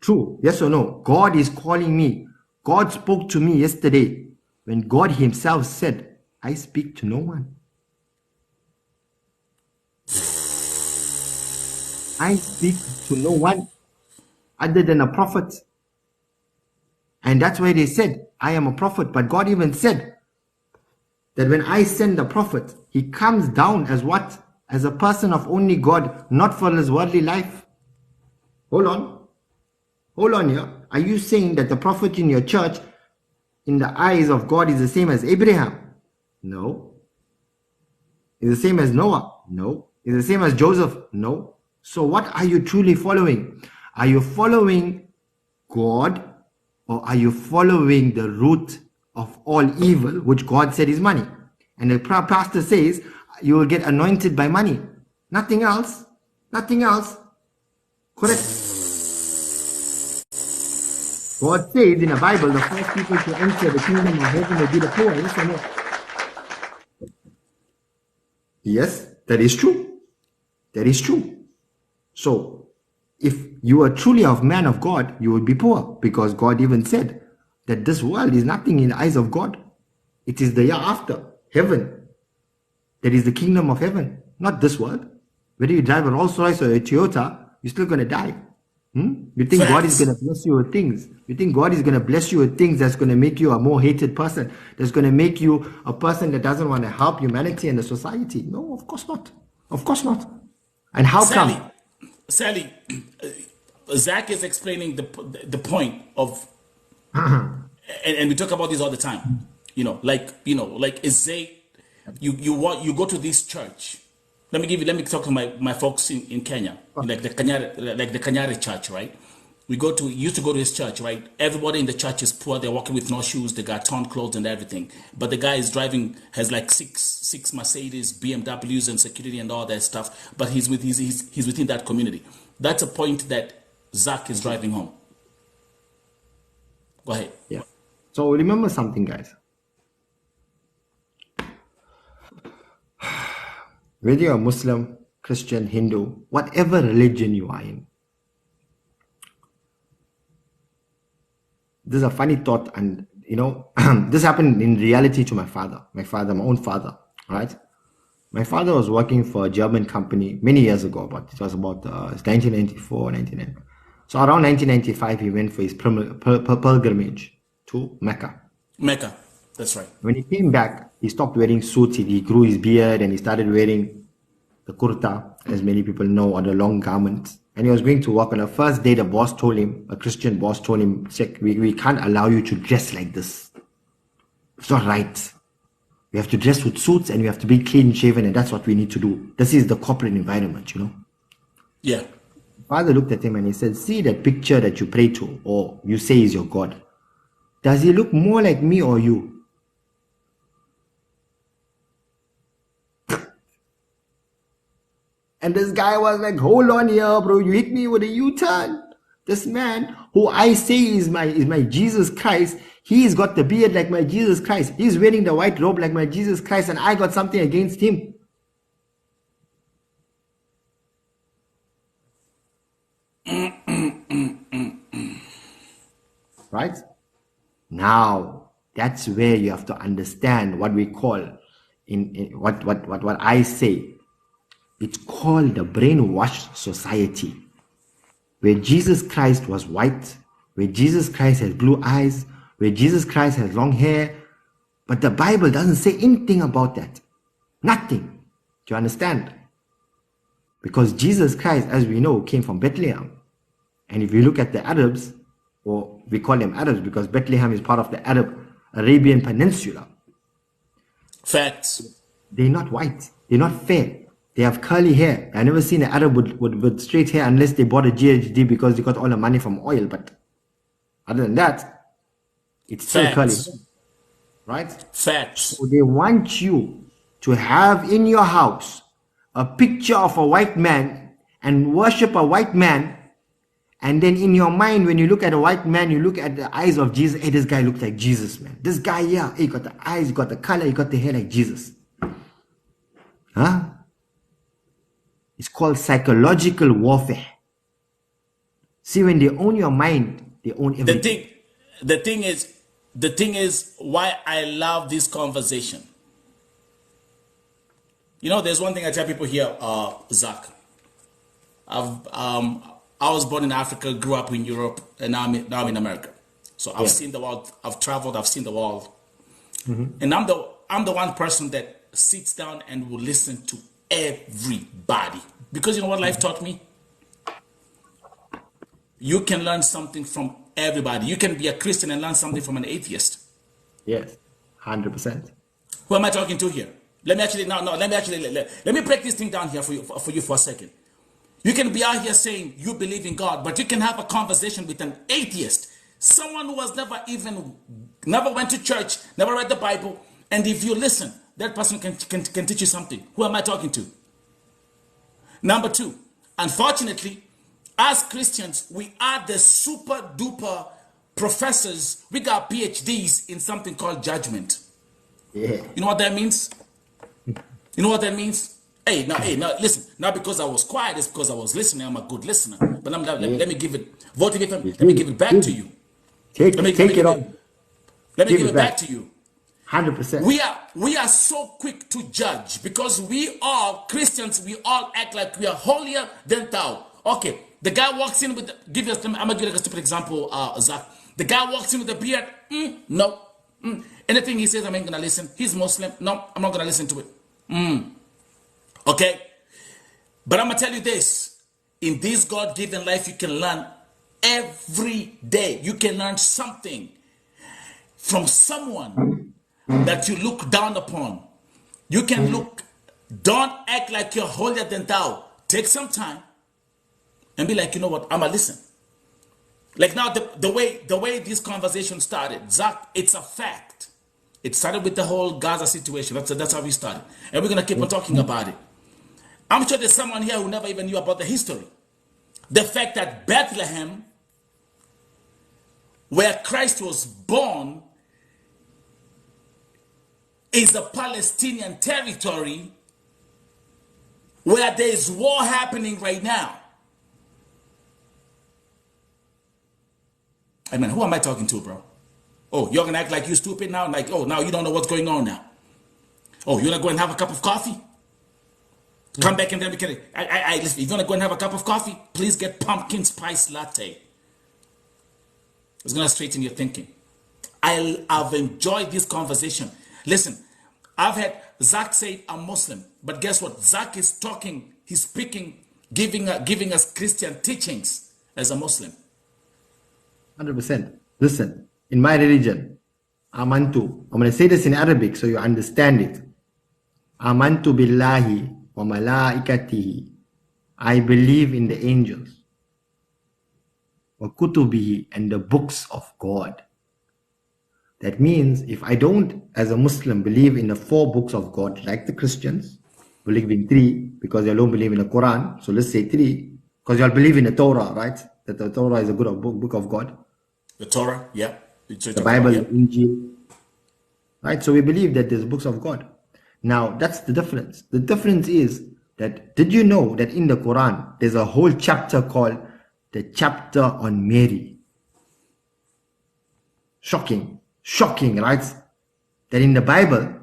True. Yes or no? God is calling me. God spoke to me yesterday when God himself said, I speak to no one. I speak to no one other than a prophet. And that's why they said, I am a prophet. But God even said that when I send the prophet, he comes down as what? As a person of only God, not for his worldly life. Hold on. Hold on here. Are you saying that the prophet in your church, in the eyes of God, is the same as Abraham? No. Is the same as Noah? No. Is the same as Joseph? No. So what are you truly following? Are you following God, or are you following the root of all evil, which God said is money? And the pastor says you will get anointed by money. Nothing else. Nothing else. Correct. God says in the Bible, the first people to enter the kingdom of heaven will be the poor. Yes or no? Yes, that is true. That is true. So, if you are truly a man of God, you will be poor, because God even said that this world is nothing in the eyes of God. It is the year after, heaven. That is the kingdom of heaven, not this world. Whether you drive a Rolls Royce or a Toyota, you're still going to die. You think God is going to bless you with things? You think God is going to bless you with things that's going to make you a more hated person? That's going to make you a person that doesn't want to help humanity and the society? No, of course not. Of course not. And how come? Sally, Zach is explaining the point of, and we talk about this all the time. Like is you go to this church. Let me talk to my folks in Kenya, like the Kanyari church, right? Used to go to his church, right? Everybody in the church is poor. They're walking with no shoes. They got torn clothes and everything. But the guy has like six Mercedes, BMWs, and security and all that stuff. But he's within that community. That's a point that Zach is driving home. Go ahead. Yeah. So remember something, guys. Whether you're a Muslim, Christian, Hindu, whatever religion you are in, this is a funny thought, and this happened in reality to my own father, right? My father was working for a German company many years ago, but it was about 1994, 1990. So around 1995, he went for his pilgrimage to Mecca. Mecca, that's right. When he came back, he stopped wearing suits. He grew his beard and he started wearing the kurta, as many people know, or the long garment. And he was going to work. On the first day, a Christian boss told him, "Check, we can't allow you to dress like this. It's not right. We have to dress with suits and we have to be clean shaven, and that's what we need to do. This is the corporate environment, Yeah. Father looked at him and he said, "See that picture that you pray to or you say is your God. Does he look more like me or you?" And this guy was like, "Hold on here, bro. You hit me with a U-turn. This man who I say is my Jesus Christ, he's got the beard like my Jesus Christ. He's wearing the white robe like my Jesus Christ, and I got something against him." Right? Now, that's where you have to understand what we call what I say. It's called the brainwashed society, where Jesus Christ was white, where Jesus Christ has blue eyes, where Jesus Christ has long hair, but the Bible doesn't say anything about that. Nothing. Do you understand? Because Jesus Christ, as we know, came from Bethlehem. And if you look at the Arabs, or we call them Arabs because Bethlehem is part of the Arabian Peninsula. Facts. They're not white. They're not fair. They have curly hair. I've never seen an Arab with straight hair unless they bought a GHD because they got all the money from oil. But other than that, it's still curly hair. Right? Facts. So they want you to have in your house a picture of a white man and worship a white man. And then in your mind, when you look at a white man, you look at the eyes of Jesus. Hey, this guy looks like Jesus, man. This guy, yeah, he got the eyes, he got the color, he got the hair like Jesus. Huh? It's called psychological warfare. See, when they own your mind, they own everything. The thing is why I love this conversation. There's one thing I tell people here, Zach. I was born in Africa, grew up in Europe, and now I'm in America. So I've Yeah. seen the world. I've traveled. I've seen the world, and I'm the one person that sits down and will listen to everybody, because you know what life taught me. You can learn something from everybody. You can be a Christian and learn something from an atheist. Yes. 100%. Who am I talking to here? Let me actually let me break this thing down here for you for a second. You can be out here saying you believe in God, but you can have a conversation with an atheist, someone who has never went to church, never read the Bible, and if you listen, that person can teach you something. Who am I talking to? Number two, unfortunately, as Christians, we are the super duper professors. We got PhDs in something called judgment. Yeah. You know what that means? You know what that means? Hey, now, listen. Not because I was quiet, it's because I was listening. I'm a good listener. But let me give it, let me give it back to you. Take it on. Let me give it back to you. 100%. We are so quick to judge because we all Christians, we all act like we are holier than thou. Okay, the guy walks in with, I'm gonna give you a stupid example, Zach. The guy walks in with a beard, no. Anything he says, I ain't gonna listen. He's Muslim, no, I'm not gonna listen to it. Okay, but I'm gonna tell you this: in this God-given life, you can learn every day. You can learn something from someone that you look down upon. You can look, don't act like you're holier than thou. Take some time and be like, you know what, I'm gonna listen. Like now, the way this conversation started, Zach, it's a fact. It started with the whole Gaza situation. That's how we started, and we're gonna keep on talking about it. I'm sure there's someone here who never even knew about the history. The fact that Bethlehem, where Christ was born, is a Palestinian territory where there is war happening right now. I mean, who am I talking to, bro? Oh, you're gonna act like you're stupid now? Like, oh, now you don't know what's going on now. Oh, you're gonna go and have a cup of coffee? Come back and then we can. Listen, if you're gonna go and have a cup of coffee, please get pumpkin spice latte. It's gonna straighten your thinking. I've enjoyed this conversation. Listen, I've had Zach say I'm Muslim, but guess what? Zach is talking, he's speaking, giving us Christian teachings as a Muslim. 100%. Listen, in my religion, Amantu. I'm going to say this in Arabic so you understand it. Amantu billahi wa malaikatihi. I believe in the angels. Wa kutubihi, and the books of God. That means if I don't, as a Muslim, believe in the 4 books of God, like the Christians, believe in 3, because they don't believe in the Quran. So let's say 3, because you all believe in the Torah, right? That the Torah is a good book of God. The Torah, yeah. The Bible, the Injil. Right? So we believe that there's books of God. Now, that's the difference. The difference is that, did you know that in the Quran, there's a whole chapter called the chapter on Mary? Shocking. Shocking, right? That in the Bible,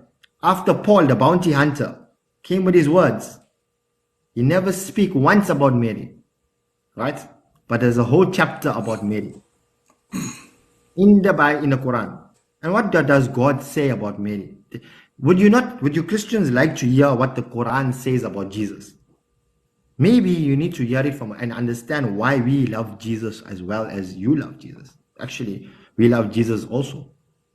after Paul, the bounty hunter, came with his words, he never speak once about Mary. Right? But there's a whole chapter about Mary in the Quran. And what does God say about Mary? Would you Christians like to hear what the Quran says about Jesus? Maybe you need to hear it from and understand why we love Jesus as well as you love Jesus. Actually, we love Jesus also.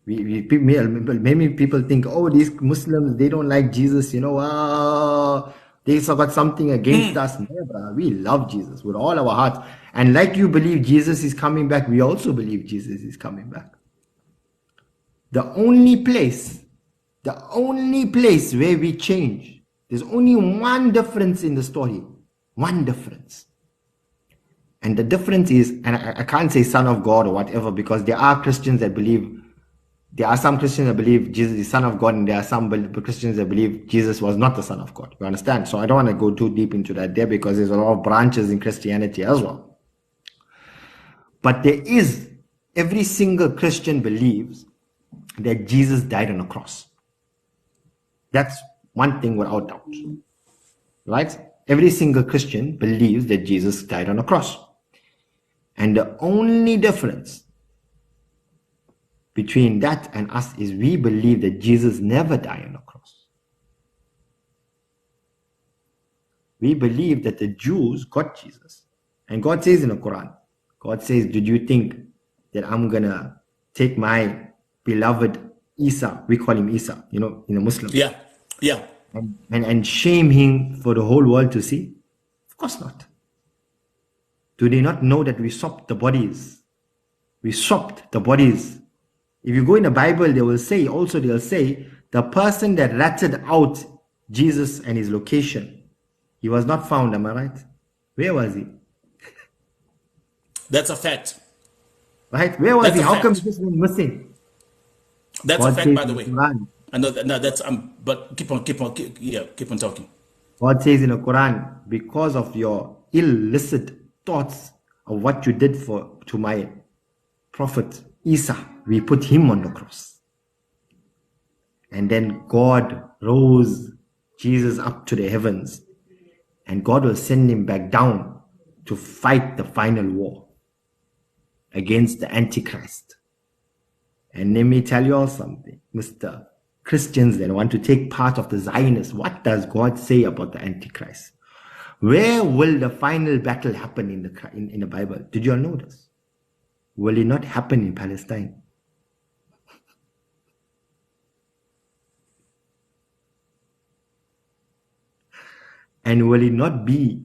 Many people think, oh, these Muslims, they don't like Jesus, they got something against us. Never. We love Jesus with all our hearts. And like you believe Jesus is coming back, we also believe Jesus is coming back. The only place where we change, there's only one difference in the story. One difference. And the difference is, and I can't say Son of God or whatever, because there are some Christians that believe Jesus is Son of God, and there are some Christians that believe Jesus was not the Son of God. You understand? So I don't want to go too deep into that there, because there's a lot of branches in Christianity as well. But every single Christian believes that Jesus died on a cross. That's one thing without doubt. Right? Every single Christian believes that Jesus died on a cross. And the only difference between that and us is we believe that Jesus never died on the cross. We believe that the Jews got Jesus. And God says in the Quran, God says, did you think that I'm going to take my beloved Isa, we call him Isa, in a Muslim. Yeah, yeah. And shame him for the whole world to see? Of course not. Do they not know that we swapped the bodies? We swapped the bodies. If you go in the Bible, they'll say, the person that ratted out Jesus and his location, he was not found, am I right? Where was he? That's a fact. Right? Where was he? How come he just went missing? That's God a fact, by the way. Quran, I know that. No, that's but keep on talking. God says in the Quran, because of your illicit thoughts of what you did to my prophet Isa, we put him on the cross. And then God rose Jesus up to the heavens, and God will send him back down to fight the final war against the Antichrist. And let me tell you all something, Mr. Christians that want to take part of the Zionists. What does God say about the Antichrist? Where will the final battle happen in the Bible? Did you all know this? Will it not happen in Palestine? And will it not be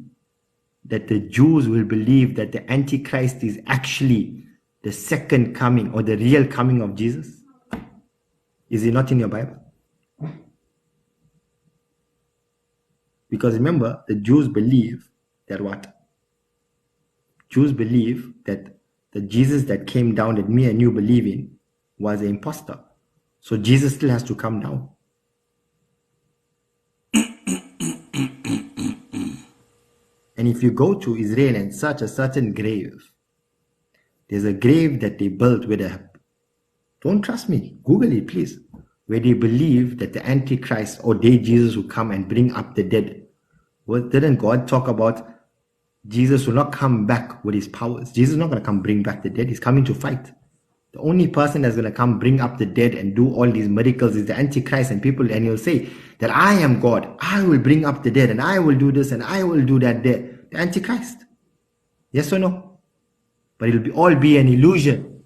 that the Jews will believe that the Antichrist is actually the second coming or the real coming of Jesus? Is it not in your Bible? Because remember, the Jews believe that what? Jews believe that the Jesus that came down that me and you believe in was an imposter. So Jesus still has to come down. And if you go to Israel and search a certain grave, there's a grave that they built where they, don't trust me, Google it please, where they believe that the Antichrist or day Jesus will come and bring up the dead. Well, didn't God talk about Jesus will not come back with his powers? Jesus is not going to come bring back the dead. He's coming to fight. The only person that's going to come bring up the dead and do all these miracles is the Antichrist, and he'll say that I am God. I will bring up the dead and I will do this and I will do that there. The Antichrist. Yes or no? But it'll all be an illusion.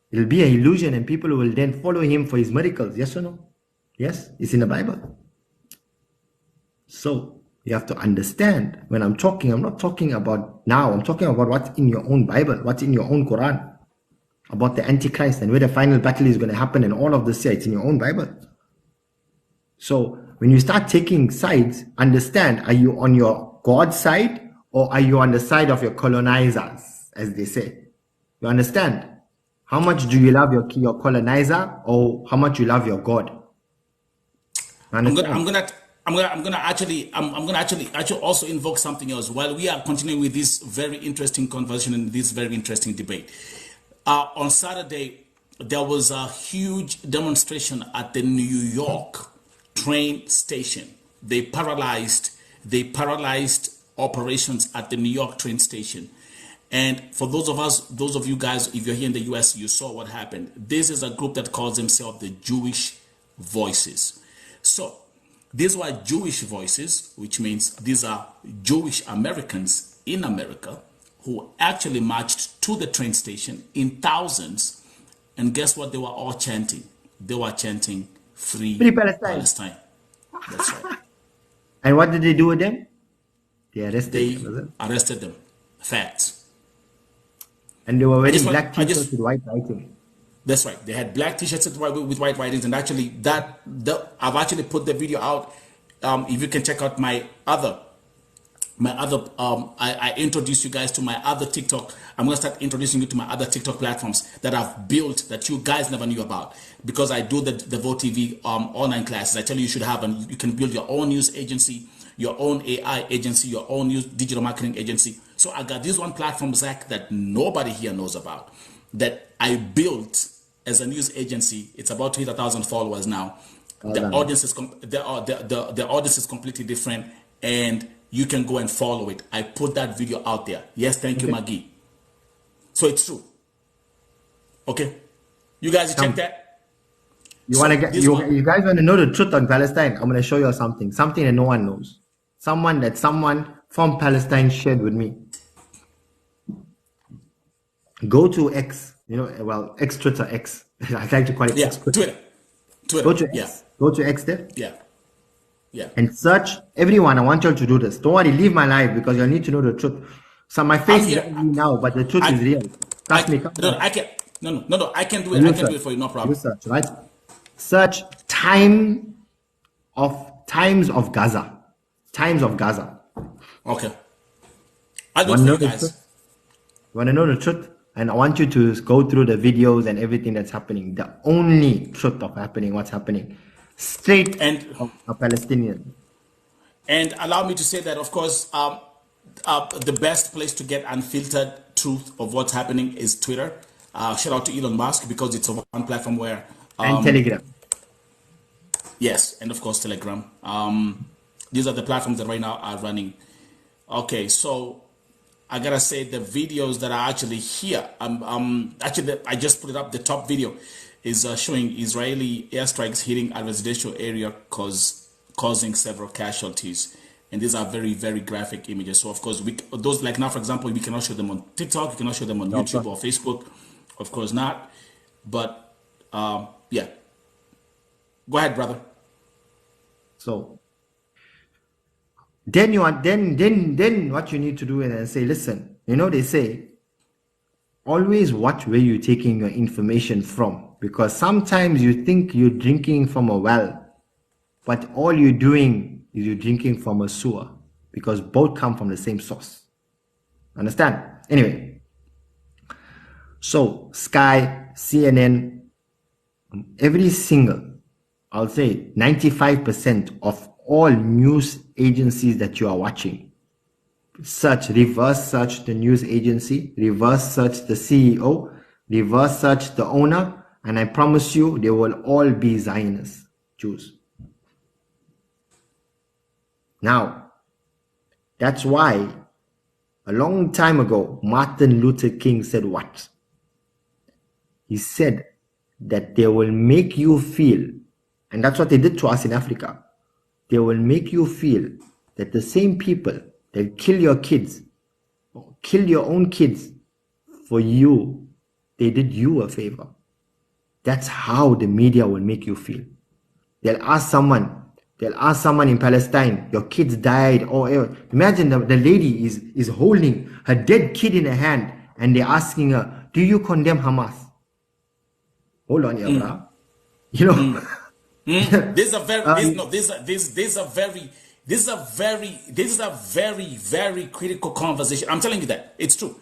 It'll be an illusion and people will then follow him for his miracles. Yes or no? Yes, it's in the Bible. So you have to understand when I'm talking, I'm not talking about now. I'm talking about what's in your own Bible, what's in your own Quran. About the Antichrist and where the final battle is going to happen and all of this here, it's in your own Bible. So when you start taking sides, understand, are you on your God side or are you on the side of your colonizers, as they say? You understand? How much do you love your colonizer or how much you love your God? I'm gonna actually also invoke something else while we are continuing with this very interesting conversation and this very interesting debate. On Saturday, there was a huge demonstration at the New York train station. They paralyzed operations at the New York train station. And for those of you guys, if you're here in the US, you saw what happened. This is a group that calls themselves the Jewish Voices. So these were Jewish voices, which means these are Jewish Americans in America who actually marched to the train station in thousands. And guess what they were all chanting? They were chanting, Free Palestine. That's right. And what did they do with them? They arrested them. Facts. And they were wearing black t-shirts with white writing. That's right. They had black t-shirts with white writings. And actually, I've actually put the video out. If you can check out I introduced you guys to my other TikTok. I'm going to start introducing you to my other TikTok platforms that I've built that you guys never knew about, because I do the Vote TV online classes. I tell you, you should have, and you can build your own news agency, your own AI agency, your own news digital marketing agency. So I got this one platform, Zach, that nobody here knows about, that I built as a news agency. It's about to hit 1,000 followers now. The audience is completely different, and you can go and follow it. I put that video out there. Yes, thank you, Maggie. So it's true. Okay? You guys check Come. that. You want to So get this one, you guys want to know the truth on Palestine? I'm going to show you something that no one knows. Someone from Palestine shared with me. Go to X, well, X Twitter X. I like to call it yeah, X Twitter. Twitter, Go Twitter, to yeah, X. Go to X there yeah, yeah. and search everyone. I want you all to do this. Don't worry, leave my life because you'll need to know the truth. So my I'm face is here. ugly now, but the truth is I, real. Trust me, come no, on. I can, no, I can do it. I You can do search. it for you, no You problem. search, right? Search times of Gaza. Times of Gaza. Okay, I'll do it Want to for know you the truth? guys. Want to know the truth? And I want you to go through the videos and everything that's happening. The only truth of what's happening, straight And of a Palestinian. allow me to say that, of course, the best place to get unfiltered truth of what's happening is Twitter. Shout out to Elon Musk because it's a one platform where, And Telegram. yes, and of course Telegram. These are the platforms that right now are running. Okay, so I gotta say the videos that are actually here. Actually, I just put it up. The top video is showing Israeli airstrikes hitting a residential area, causing several casualties. And these are very, very graphic images. So of course, those, like now, for example, we cannot show them on TikTok. We cannot show them on No, YouTube or Facebook. Of course not. But yeah, go ahead, brother. So then what you need to do is then say, listen, they say always watch where you're taking your information from, because sometimes you think you're drinking from a well, but all you're doing is you're drinking from a sewer, because both come from the same source. Understand? Anyway, so Sky, CNN, every single, I'll say 95% of all news agencies that you are watching, reverse search the news agency, reverse search the CEO, reverse search the owner, and I promise you they will all be Zionist Jews. Now, that's why a long time ago, Martin Luther King said what? He said that they will make you feel, and that's what they did to us in Africa. They will make you feel that the same people that kill your kids, or kill your own kids for you, they did you a favor. That's how the media will make you feel. They'll ask someone in Palestine, your kids died, or imagine the lady is holding her dead kid in her hand and they're asking her, do you condemn Hamas? Hold on, bro. This is a very, very critical conversation. I'm telling you that it's true.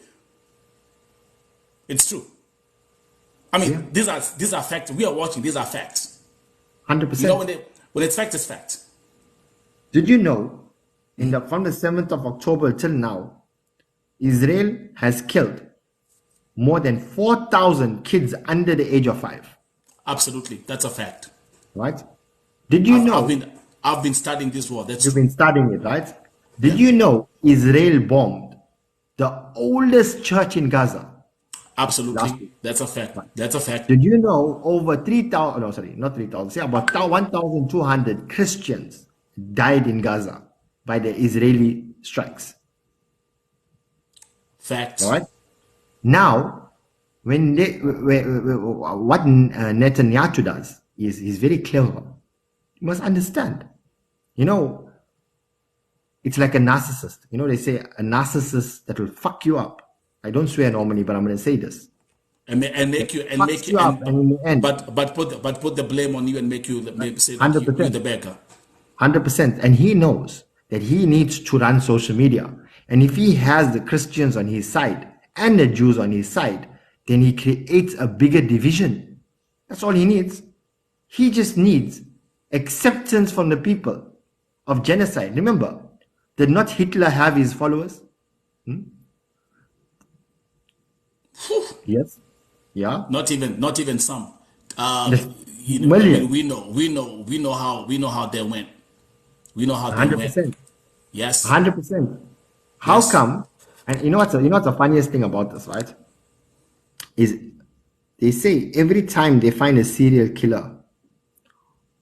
It's true. I mean, these are facts. We are watching. These are facts. 100%. When it's fact, it's fact. Did you know, from the 7th of October till now, Israel has killed more than 4,000 kids under the age of 5. Absolutely, that's a fact. Right? Did you know? I've been studying this war. You've been studying it, right? Did you know Israel bombed the oldest church in Gaza? Absolutely, that's a fact. That's a fact. Did you know over 3,000? No, sorry, not 3,000. Say about 1,200 Christians died in Gaza by the Israeli strikes. Facts. All right. Now, what Netanyahu does is he's very clever. You must understand. It's like a narcissist. They say a narcissist that will fuck you up. I don't swear normally, but I'm going to say this. And make you up, and in the end, but put the blame on you and make you say that you're the beggar. 100%. And he knows that he needs to run social media. And if he has the Christians on his side and the Jews on his side, then he creates a bigger division. That's all he needs. He just needs acceptance from the people of genocide. Remember, did not Hitler have his followers? Yes. Yeah. Not even some. Million. We know how they went. We know how they 100%. went. Yes. 100%. How come? And you know what's the funniest thing about this, right? Is They say every time they find a serial killer,